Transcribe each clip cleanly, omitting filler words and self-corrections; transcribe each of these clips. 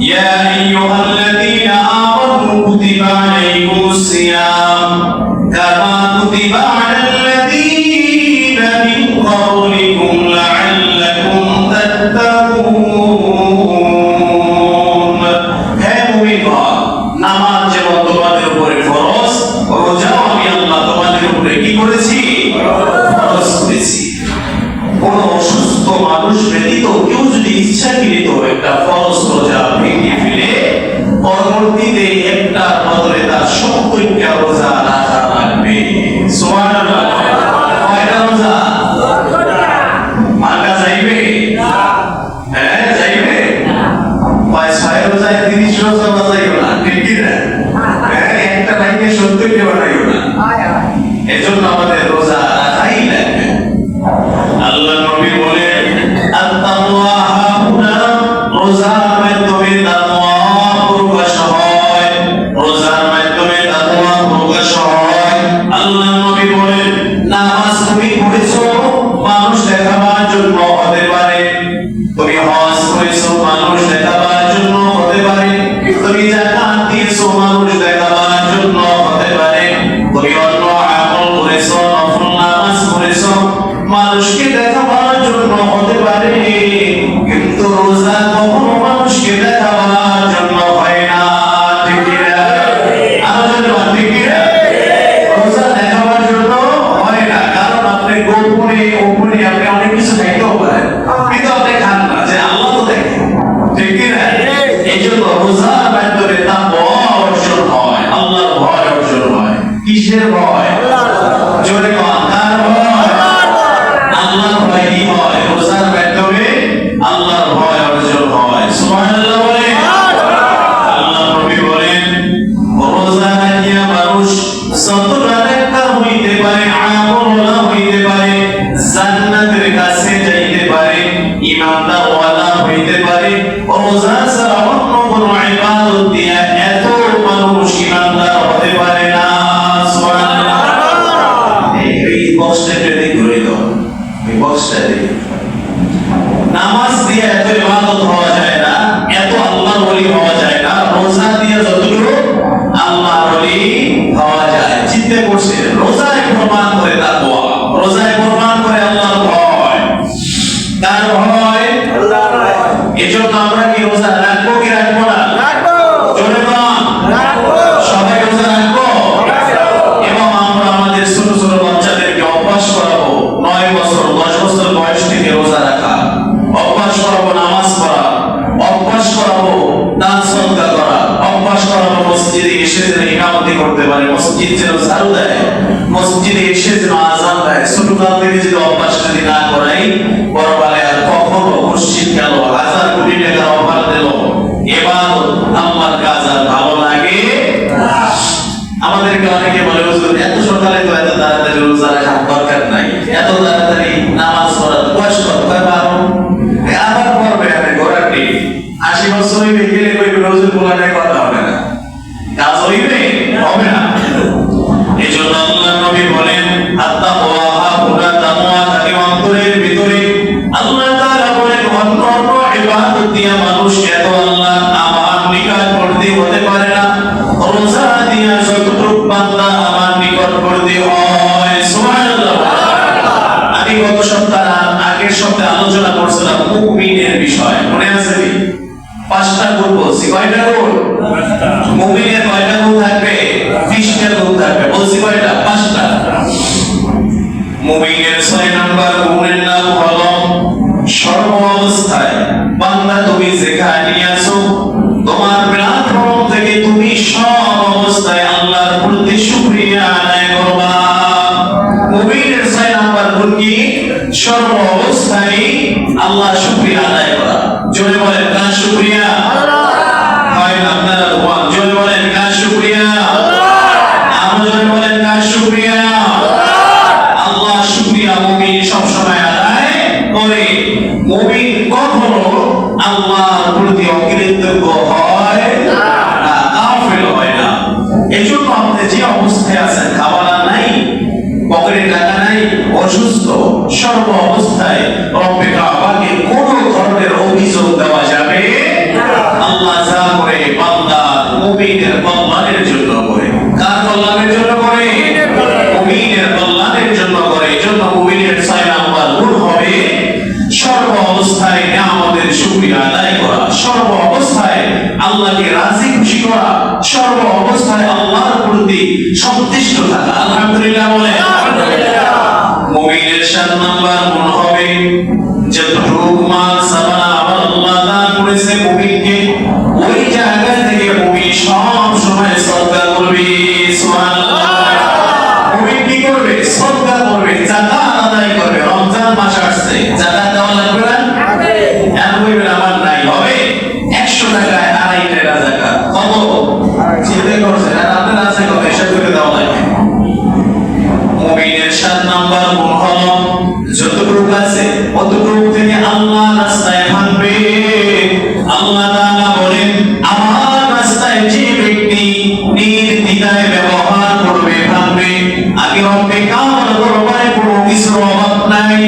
يا أيها الذين آمنوا كتب عليكم الصيام كما كتب على الذين من قبلكم لعلكم تتقون হে মুমিনগণ নামাজ যেমন তোমাদের উপরে ফরজ রোজাও আমি আল্লাহ তোমাদের উপরে কি করেছি ফরজ করেছি কোন অসুস্থ মানুষ ব্যতীত কেউ যদি ইচ্ছাকৃত একটা ফরজ রোজা ভেঙে ফেলে পরবর্তীতে একটা বদলে তার 70টা রোজা রাখা লাগবে সুবহানাল্লাহ কয়টা রোজা মার্কা যাইবে হ্যাঁ যাইবে 6 রোজা 30 রোজা বাজাইও না ঠিক কি না হ্যাঁ একটা ভাইকে 70টা বানাইও না এজন্য আমাদের রোজা রাখাই লাগবে আল্লাহ নবী বলেন আত-তাকওয়া হাহুনা রোজার মাধ্যমে তাকওয়া প্রকাশ হয় রোজার মাধ্যমে তাকওয়া প্রকাশ হয় আল্লাহ নবী বলেন নামাজ তুমি পড়েছো মানুষ দেখাবার জন্য হতে পারে তুমি হজ করেছো মানুষ দেখাবার জন্য হতে পারে তুমি যাকাত দিয়েছো মানুষ দেখাবার জন্য হতে পারে তুমি অন্য আমল করেছো নফল নামাজ পড়েছো মানুষকে দেখাবার জন্য হতে পারে কিন্তু রোজা কখনো মানুষকে দেখাবার জন্য হয় না ঠিক কি না আলোচনা ঠিক কি না রোজা দেখাবার জন্য হয় না কারণ আপনি গোপনে গোপনে আপনি অনেক কিছু খাইতেও পারেন কিন্তু আপনি খান না যে আল্লাহ তো দেখে ঠিক কি না এই জন্য রোজার মাধ্যমে তাকওয়া অর্জন হয় আল্লাহর ভয় অর্জন হয় কিসের ভয় জোরে কোন কার ভয় আল্লাহর ভয় কি হয় রোজার মাধ্যমে আল্লাহর ভয় অর্জন হয় সুবহানাল্লাহ বলে আল্লাহ নবী বলেন রোজা রাখিয়া মানুষ যতটা নেককার হইতে পারে আমলওয়ালা হইতে পারে জান্নাতের কাছে যাইতে পারে ঈমানদার ওয়ালা হইতে পারে রোজা ছাড়া অন্য কোন ইবাদত দিয়া এত মানুষ ঈমানদার হতে পারে না সুবহানাল্লাহ এই বক্সটা ঘুরে দাও নামাজ দিয়ে এত ইবাদত হওয়া যায় না এত আল্লাহর ওলি হওয়া যায় না রোজা দিয়ে যতটুকু আল্লাহর ওলি হওয়া যায় চিন্তা করছে রোজায় প্রমাণ করে তাকওয়া রোজায় প্রমাণ করে আল্লাহর ভয় তার ভয় আল্লাহর ভয় এজন্য আমরা কি রোজা রাখবো কি রাখবো না রাখবো জোরে বল রাখবো সবাই রোজা রাখবো এবং আমরা আমাদের ছোট ছোট বাচ্চাদেরকে অভ্যাস করাবো 9 বছর 10 বছর বয়স থেকে রোজা রাখা অভ্যাস করাবো নামাজ পড়া অভ্যাস করাবো দান সদকা করা অভ্যাস করাবো মসজিদে এসে যেন ইমামতি করতে পারে মসজিদ যেন ঝাড়ু দেয় মসজিদে এসে যেন আযান দেয় ছোটকাল থেকে যদি অভ্যাস যদি না করাই বড়কালে আর কখনো মসজিদ গেল হাজার কোটি টাকার অফার দিল ইবাদত আল্লাহর কাজ আর ভালো লাগে আমাদেরকে অনেকে বলে হুজুর এত সকালে তো এত তাড়াতাড়ি রোজা রাখার দরকার নাই এত তাড়াতাড়ি নামাজ পড়ার বয়স কত পারো আবার পড়বে আমি গোরাটি 80 বছর হইবে গেলে কইবে হুজুর বলার কথা হবে না কাজ হইবে হবে না এজন্য আল্লাহ নবী বলেন আত-তাকওয়া হাহুনা তাকওয়া থাকে অন্তরের ভিতরে আল্লাহ তাআলা বলেন অন্য অন্য ইবাদত দিয়া মানুষ এত আল্লাহ আমার নিকটবর্তী হতে পারে না রোজা দিয়া যতটুকু বান্দা আমার নিকটবর্তী হয় সুবহানাল্লাহ আমি গত সপ্তাহ আগের সপ্তাহে আলোচনা করছিলাম মুমিনের বিষয় মনে আছে কি 5টা গুণ বলছি কয়টা গুণ 5টা মুমিনের কয়টা গুণ থাকবে 20টা গুণ থাকবে বলছি কয়টা 5টা মুমিনের 6 নাম্বার গুণের নাম হলো সর্ব অবস্থায় বান্দা তুমি যেখানে আছো তোমার প্ল্যাটফর্ম থেকে তুমি সব অবস্থায় আল্লাহর প্রতি শুকরিয়া আদায় করবা মুমিনের 6 নাম্বার গুণ কি সর্ব অবস্থায় আল্লাহ শুকরিয়া আদায় করা জোরে বলেন কার শুকরিয়া আল্লাহ হয় আপনারা বলেন জোরে বলেন কার শুকরিয়া আল্লাহ আমরা জোরে বলেন কার শুকরিয়া আল্লাহ শুকরিয়া মুমিন সব সময় আদায় করে মুমিন কখনো আল্লাহর প্রতি অকৃতজ্ঞ হয় না গাফিল হয় না এজন্য আপনি যে অবস্থায় আছেন খাবার নাই পকেটে টাকা নাই অসুস্থ সর্ব অবস্থায় রব্বে কাবাকে কোনো ধরনের অভিযোগ দেওয়া যাবে না আল্লাহ সর্ব অবস্থায় আল্লাহর প্রতি সন্তুষ্ট থাকা। আলহামদুলিল্লাহ বলে। মুমিনের 7 নাম্বার গুণ হবে যতটুকু মাল সামানা আমার আল্লাহ দান করেছে মুমিনকে, ওই জায়গা থেকে মুমিন সব সময় সদকা করবে। সুবহানাল্লাহ। মুমিন কি করবে? সদকা করবে, যাকাত আদায় করবে। রমজান মাস আসছে, যাকাত দেওয়া লাগবে না? আর বলবেন আমার নাই, হবে 100 টাকায় 2.5 টাকা যাকাত। কত চিন্তা করছেন? আর আপনার আছে কত? হিসাব করে দেওয়া লাগবে। মুমিনের 7 নাম্বার গুণ হলো যতটুকু আছে অতটুকু থেকে আল্লাহ রাস্তায় ভাঙবে। আল্লাহ তাআলা বলেন আমার রাস্তায় যে ব্যক্তি নির্দ্বিধায় ব্যবহার করবে, ভাঙবে, আগে রব্বে কাবার দরবারে কোনো কিছুর অভাব নাই।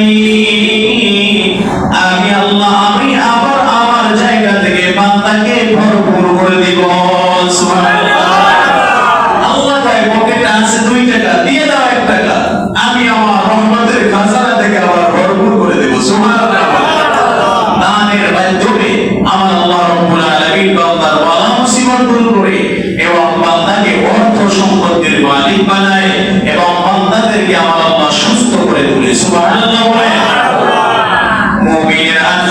আমি আল্লাহ আমি আবার আমার জায়গা থেকে বান্দাকে ভরপুর করে দিব। সুবহানাল্লাহ। আল্লাহ তাই পকেটে আছে 2 টাকা, দিয়ে দাও 1 টাকা, আমি আমার রহমতের খাজানা থেকে আবার ভরপুর করে দেব। সুবহানাল্লাহ। দানের মাধ্যমে আমার আল্লাহ রাব্বুল আলামিন বান্দার ওয়ালা মুসিবত দূর করে এবং বান্দাকে অর্থ সম্পদের মালিক বানায় এবং বান্দাদেরকে আমার আল্লাহ সুস্থ করে তোলে। সুবহানাল্লাহ। মুমিনের 8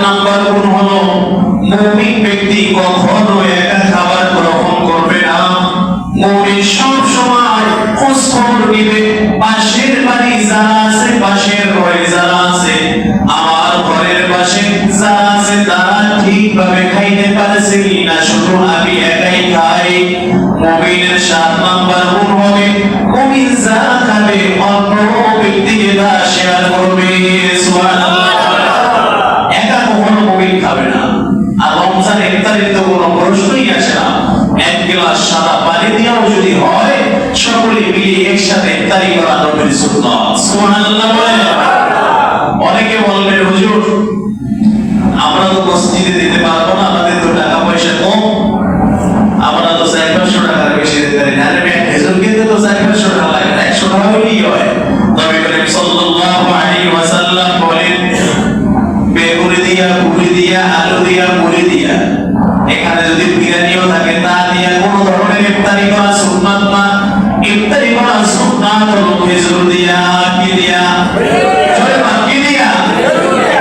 নাম্বার গুণ হলো মুমিন ব্যক্তি কখনো একা খাবার গ্রহণ করবে না। মুমিন সব সময় খোঁজ খবর নিবে, পাশের বাড়ি যারা আছে, পাশের ঘরে যারা আছে, আমার ঘরের পাশে যারা আছে তারা ঠিকভাবে খাইতে পারছে কিনা, শুধু আমি একাই খাই। মুমিনের 7 নাম্বার গুণ হবে মুমিন যা খাবে অন্য ব্যক্তিকে তা শেয়ার করবে। সুবহানাল্লাহ। একা কখনো মুমিন খাবে না। আর রমজান ইফতারের তো কোনো প্রশ্নই আসে না। 1 গ্লাস সাদা পানি দিয়েও যদি হয় সকলে মিলে একসাথে ইফতারি করা নবীর সুন্নাত। সুবহানাল্লাহ বলে। অনেকে বলবেন হুজুর আমরা তো মসজিদে দিতে পারবো না, আমাদের তো টাকা পয়সা কম, আমরা তো 400-500 টাকার বেশি দিতে পারি না। আরে খেজুর কিনতে তো 400-500 টাকা লাগে না, 100 টাকা হলেই হয়। নবী করিম সাল্লাল্লাহু আলাইহি ওয়াসাল্লাম বলেন বেগুনি দিয়া, পুরি দিয়া, আলু দিয়া, মুড়ি দিয়া, এখানে যদি বিরিয়ানিও থাকে তা দিয়া কোন ধরনের ইফতারি করা সুন্নাত না। ইফতারি করা সুন্নাত হলো খেজুর দিয়া, কি দিয়া? কি দিয়া?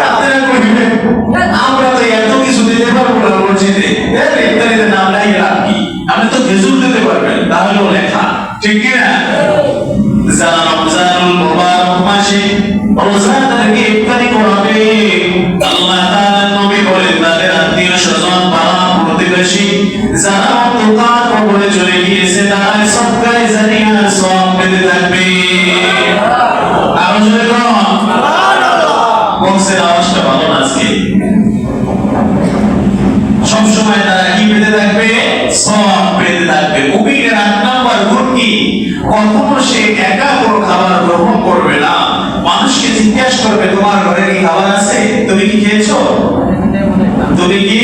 আপনারা কইবেন আমরা তো এত কিছু দিতে পারবো না মসজিদে, এর ইফতারিতে নাম নাই লাভ কি? আপনি তো খেজুর দিতে পারবেন, তাহলেও লেখা, ঠিক কি না? যারা রমজানুল মুবারক মাসে রোজাদারকে ইফতারি করাবে, আল্লাহ তাআলা নবী বলেন তাদের আত্মীয় স্বজন পাড়া প্রতিবেশী যারা অন্ধকার কবরে চলে গিয়েছে তারা সদকায়ে জারিয়ার সওয়াব পেতে থাকবে। আরো জোরে বলুন সুবহানাল্লাহ। বক্সের আওয়াজটা ভালো না আজকে। সব সময় তারা কি পেতে থাকবে? সওয়াব পেতে থাকবে। মুমিনের 8 নাম্বার গুণ কি? কখনো সে একা কোনো খাবার গ্রহণ করবে না। মানুষকে জিজ্ঞাসা করবে তোমার ঘরে কি খাবার আছে, তুমি কি খেয়েছো, তুমি কি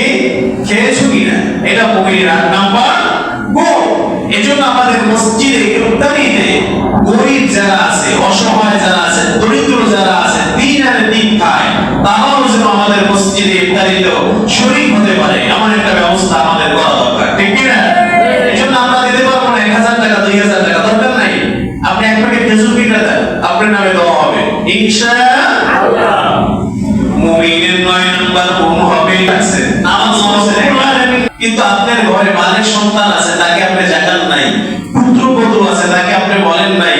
খেয়েছো কিনা। এটা মুমিনের 8 নাম্বার গুণ। এজন্য আমাদের মসজিদে ইফতারিতে গরীব যারা আছে, অসহায় যারা আছে, দরিদ্র যারা আছে, দিন আনে দিন খায়, তারাও যেন আমাদের মসজিদে ইফতারিতে শরীক হতে পারে, এমন একটা ব্যবস্থা আমাদের করা দরকার, ঠিক কি না? এজন্য আমরা দিতে পারবো না 1000 টাকা 2000 টাকা, দরকার নাই। আপনি এক প্যাকেট খেজুর কিনে দেন, আপনার নামে দেওয়া হবে ইনশাআল্লাহ। মুমিনের 9 নাম্বার গুণ হবে আছে নামাজ পড়ছেন, কিন্তু আপনার ঘরে মালিক সন্তান আছে, তাকে আপনি জাকাত নাই, পুত্রবধূ আছে তাকে আপনি বলেন নাই,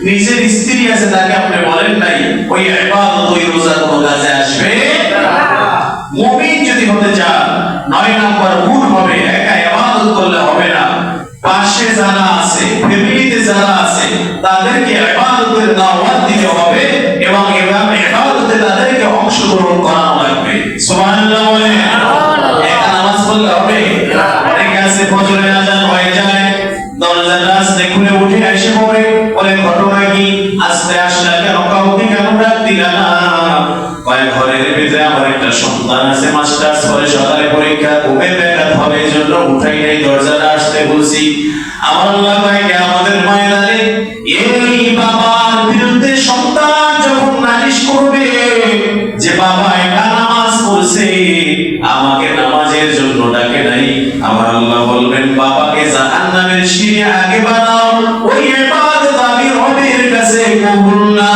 নিজের স্ত্রী আছে তাকে আপনি বলেন নাই, ওই ইবাদত ওই রোজা কোনো কাজে আসবে না। মুমিন যদি হতে চান 9 নাম্বার গুণ হবে একা ইবাদত করলে হবে না, পাশে যারা আছে, ফ্যামিলিতে যারা আছে তাদেরকে ইবাদতের দাওয়াত দিতে হবে এবং ইবাদতে তাদেরকে অংশগ্রহণ করানো লাগবে। সুবহানাল্লাহ বলে। একা নামাজ পড়লে হবে? অনেকে আছে ফজরের আযান হয়ে যায়, দরজার রাস্তে খুলে উঠে এসে পড়ে, বলে ঘটনা কি, আস্তে আসলে কেন, কাউকে কেন ডাক দিলা না? কয় ঘরের ভিতরে আমার একটা সন্তান আছে, মাস্টার্স পরে সকালে পরীক্ষা, ঘুমে ব্যাঘাত হবে এজন্য উঠাই নাই, দরজাটা আসতে বলছি। আমার আল্লাহ কয় কিয়ামতের ময়দানে এই বাবার বিরুদ্ধে সন্তান যখন নালিশ করবে যে বাবা একা নামাজ পড়ছে, আমাকে নামাজে নামাজের জন্য ডাকে নাই, আমার আল্লাহ বলবেন বাবাকে জাহান্নামের সিঁড়ি আগে বানাও, ওই ইবাদত আমি রবের কাছে কবুল না।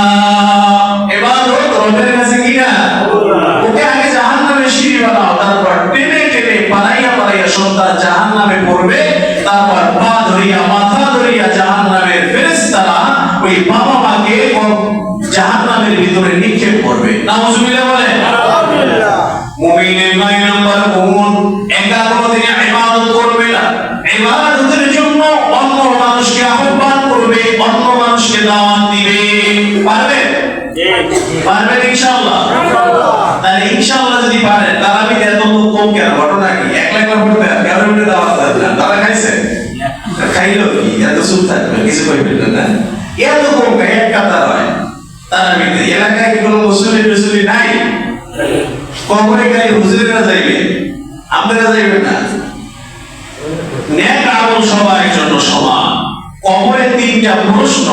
ইবাদত রবের কাছে কি না? ওকে আগে জাহান্নামের সিঁড়ি বানাও, তারপর টেনে টেনে পালাইয়া পালাইয়া সন্তান জাহান্নামে পড়বে, তারপর পা ধরিয়া মাথা ধরিয়া জাহান্নামের ফেরেশতারা ওই বাবা মাকে জাহান্নামের ভিতরে নিক্ষেপ করবে। নাউজুবিল্লাহ বলেন। মুমিনের 9 নাম্বার গুণ, একা কোনদিন ইবাদত করবে না। ইবাদতের জন্য অন্য মানুষকে আহ্বান করবে, অন্য মানুষকে দাওয়াত দিবে। পারবে? পারবেন ইনশাআল্লাহ? তাহলে ইনশাআল্লাহ যদি পারেন, তারাবিতে এত লোক কম কেন? ঘটনা কি? একলা একলা পড়বে, কারোর উপরে দাওয়াত দেন না। তারা খাইছে? খাইলো কি? এত চুপ থাকবে, কিছু কইবেন না। এত কম কে এক কাতার হয় তারাবিতে। এলাকায় কোনো মুসলিম টুসলিম নাই? কবরে গায়ে হুজুরেরা যাইবে, আপনারা যাইবেন না। নেক আমল সবার জন্য সমান। কবরে 3টা প্রশ্ন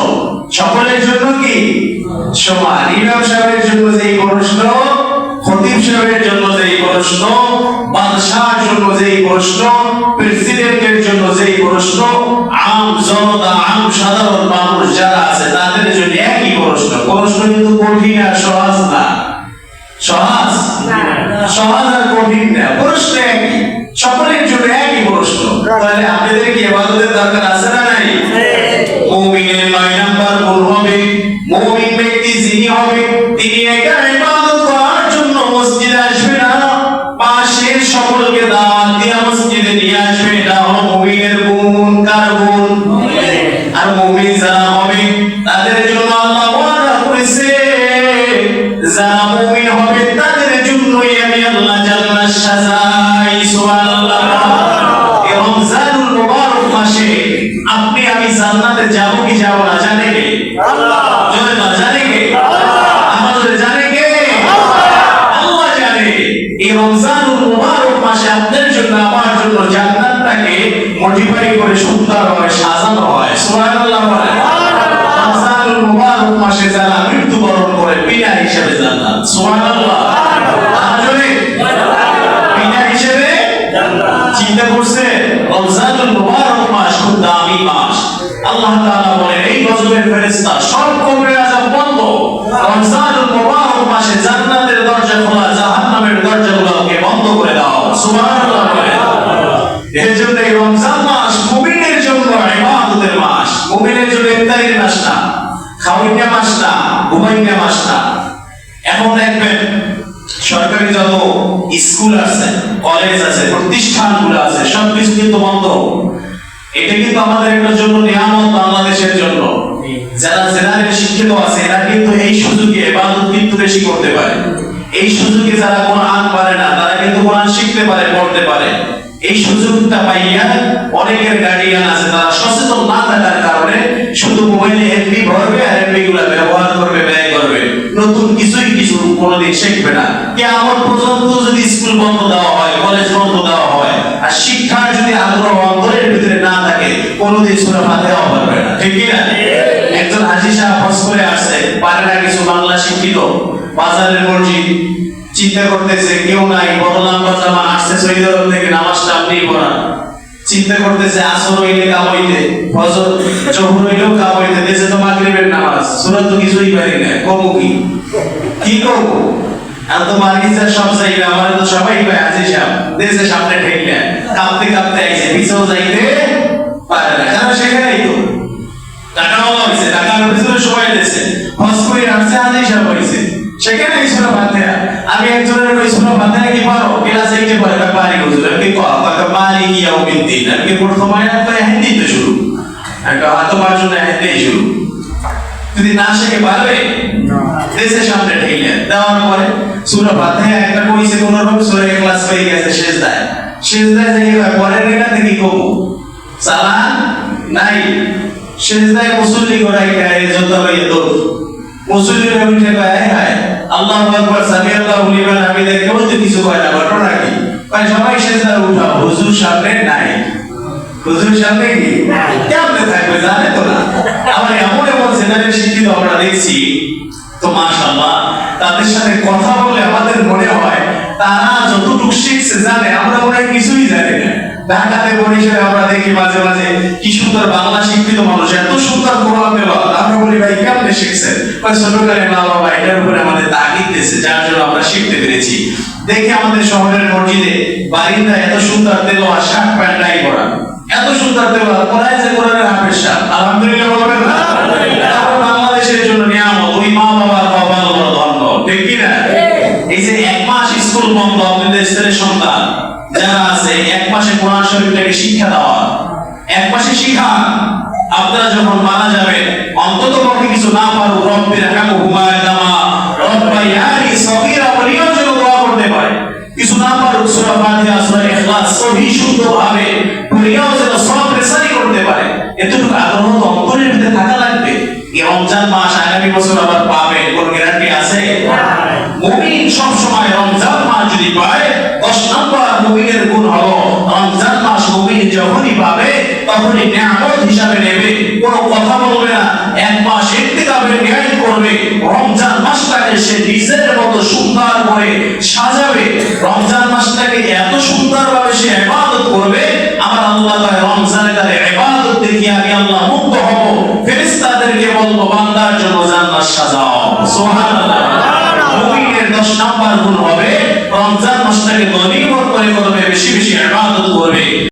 সকলের জন্য কি সমান। ইমাম সাহেবের জন্য যেই প্রশ্ন, খতিব সাহেবের জন্য যেই প্রশ্ন, বাদশার জন্য যেই প্রশ্ন, প্রেসিডেন্টের জন্য যেই প্রশ্ন, আম জনতা, আম সাধারণ মানুষ যারা আছে তাদের জন্য একই প্রশ্ন। প্রশ্ন কিন্তু কঠিন আর সহজ না। সহজ সহজ আর কঠিন না, প্রশ্ন একই, সকলের জন্য একই প্রশ্ন। তাহলে আপনাদের কি ইবাদতের দরকার আছে না নাই? মুমিনের 9 নাম্বার গুণ হবে, মুমিন ব্যক্তি যিনি হবে তিনি একা ইবাদত করার জন্য মসজিদে আসবে না, পাশের সকলকে দাওয়াত দিয়ে মসজিদে নিয়ে আসবে। এটা হলো মুমিনের গুণ। কার গুণ? আর মুমিন যারা হবে তাদের জন্য আল্লাহ ওয়াদা করেছে, যারা মুমিন হবে তাদের জন্যই আমি আল্লাহ জান্নাত সাজাই। সুবহানাল্লাহ। এই রমজানুল মুবারক মাসে আপনি আমি জান্নাতে যাব কি যাব না জানে কে? আল্লাহ। জোরে না, জানে কে? আমাদের জানে কে? আল্লাহ জানে। এই রমজানুল মুবারক মাসে আপনার জন্য আমার জন্য জান্নাতটাকে মডিফাই করে সুন্দর হয়, সাজানো হয়। সুবহানাল্লাহ বলেন। রমজানুল মুবারক মাসে যারা মৃত্যুবরণ করে বিনা হিসেবে জান্নাত। সুবহানাল্লাহ। আসলে বিনা হিসেবে জান্নাত। চিন্তা করছে রমজানুল মুবারক মাস খুব দামি মাস। আল্লাহ তাআলা বলেন এই গজবের ফেরেশতা সব কবরের আযাব বন্ধ, রমজানুল মুবারক মাসে জান্নাতের দরজা খোলা, জাহান্নামের দরজাগুলোকে বন্ধ করে দাও। সুবহানাল্লাহ বলেন। এজন্য এই রমজান মাস মুমিনের জন্য ইবাদতের মাস, মুমিনের জন্য ইফতারের মাস না, খাওয়াইয়া মাস না, ঘুমাইয়া মাস না। এখন দেখবেন সরকারি যত স্কুল আছে, কলেজ আছে, প্রতিষ্ঠানগুলো আছে, সবকিছু কিন্তু বন্ধ। এটা কিন্তু আমাদের একটা জন্য নিয়ামত, বাংলাদেশের জন্য। যারা জেনারেল শিক্ষিত আছে এরা কিন্তু এই সুযোগে ইবাদত কিন্তু বেশি করতে পারে। এই সুযোগে যারা কোরআন পারে না তারা কিন্তু কোরআন শিখতে পারে, পড়তে পারে। এই সুযোগটা পাইয়া অনেকের গার্ডিয়ান আছে তারা সচেতন না থাকার কারণে শুধু মোবাইলে এমবি ভরবে আর এমবি গুলা ব্যবহার করবে, ব্যয় করবে, নতুন কিছু কোনোদিন শিখবে না। কিয়ামত পর্যন্ত যদি স্কুল বন্ধ দেওয়া হয়, কলেজ বন্ধ দেওয়া হয়, আর শিক্ষার যদি আগ্রহ অন্তরের ভিতরে না থাকে কোনোদিন সূরা ফাতিহা পড়বে না। ঠিক কি না? একজন হাজী সাহেব হজ করে আসছে, পারে না কিছু, বাংলা শিক্ষিত, বাজারের মসজিদ, চিন্তা করতেছে কেউ নাই, বড় লম্বা জামা আসছে সৌদি আরব থেকে, নামাজটা আপনিই পড়ান। চিন্তা করতেছে আসর হইলে কামাইতে, ফজর জোহর হইলেও কামাইতে, দেশে তো মাগরিবের নামাজ, সূরা তো কিছুই পারি না, কমু কি করব? আর তো মার্গিসের সব চাইবে, আমার তো সবাই ভাই আছে সাহেব, দেশে সামনে ঠেকলেন, কাঁপতে কাঁপতে আইছে, পিছেও যাইতে পারে না, কারণ সেখানেই তো টাকাওয়ালা হইছে, টাকার পিছনে সবাই দিয়েছে, হজ করে আসছে, হাজী সাহেব হইছে, সেখানে সূরা ফাতিহা। আমি একজনের কই সূরা ফাতিহা কি পারো? ক্লাস 8 এ পড়ে, পারি হুজুর। আমি কই পারি ইয়াউমিদ্দিন, আমি প্রথম আয়াত তো হিন্দি তে শুরু, আমি হাত বাজুন হিন্দি শুরু। যদি না শিখে পারবে না, দেশে সামনে ঠেলে দেওয়ার পরে সূরা ফাতিহা একটা কইছে কোন রকম, সূরা ইখলাস হয়ে গেছে সেজদায়, সেজদায় যাই পরে রেখাতে কি করব? সালাম নাই, সেজদায় মুসল্লি করাই গায়ে যত হয়ে দৌড়, মুসল্লিরা উঠে কয় হায় আল্লাহু আকবার, সামি আল্লাহু লিমান হামিদা, কেউ তো কিছু কয় না, ঘটনা কি? কয় সবাই সেজদায় উঠাও, হুজুর সামনে নাই। হুজুর সামনে কি কেমনে থাকবে জানে তো না। আমার এমন এমন জেনারেল শিক্ষিত আমরা দেখছি, তো মাশাআল্লাহ, তাদের সাথে কথা বলে আমাদের মনে হয় তারা যতটুকু শিখছে জানে, আমরা মনে হয় কিছুই জানি না। ঢাকাতে বরিশালে আমরা দেখি মাঝে মাঝে কি সুন্দর বাংলা শিক্ষিত মানুষ, এত সুন্দর কোরআন তেলাওয়াত। আমরা বলি ভাই কেমনে শিখছেন? ছোটকালে মা বাবা এটার উপরে আমাদের তাগিদ দিয়েছে, যার জন্য আমরা শিখতে পেরেছি। দেখি আমাদের শহরের মসজিদে বারিন্দা এত সুন্দর তেলাওয়াত, শার্ট প্যান্ট টাই করা, এত সুন্দর তেলাওয়াত পড়ায় যে কোরআনের হাফেজ সাহেব। আলহামদুলিল্লাহ বলবেন না? বাংলাদেশের জন্য নিয়ামত, ওই মা বাবার কপাল বড় ধন্য, ঠিক কি না? এই যে এক মাস স্কুল বন্ধ, আপনাদের ছেলে সন্তান যারা আছে, এক মাসে কোরআন শরীফটাকে শিক্ষা দেওয়া, এক মাসে শিখান। আপনারা যখন মারা যাবেন, অন্তত পক্ষে কিছু না পারুক, রব্বির হামহুমা কামা রব্বায়ানি সগীরা বলিও যেন দোয়া করতে পারে। কিছু না পারুক, সূরা ফাতিহা, সূরা ইখলাস সহি শুদ্ধভাবে পড়িয়াও যেন সওয়াব রেসানি করতে পারে। এতটুকু আগ্রহ তো অন্তরের ভিতরে থাকা লাগবে। এই রমজান মাস আগামী বছর আবার পাবে, কোন গ্যারান্টি আছে? মুমিন সব সময় রমজান মাস যদি পায়, 10 নম্বর মুমিনের গুণ হলো রমজান মাস মুমিন যখনই পাবে তখনই নিয়ামত হিসাবে নেবে, কোনো কথা বলবে না, এক মাস ইতিকাফের নিয়ত করবে, রমজান মাসটাকে সে নিজের মতো সুন্দর করে সাজাবে, রমজান মাসটাকে এত সুন্দরভাবে সে ইবাদত করবে। আমার আল্লাহ তাআলা রমজানে তার ইবাদত দেখে আমি আল্লাহ মুগ্ধ হব, ফেরেশতাদেরকে বলবো বান্দার জন্য জান্নাত সাজাও। সুবহানাল্লাহ। মুমিনের 10 নম্বর গুণ হবে রমজান মাসটাকে গনিমত করে করবে।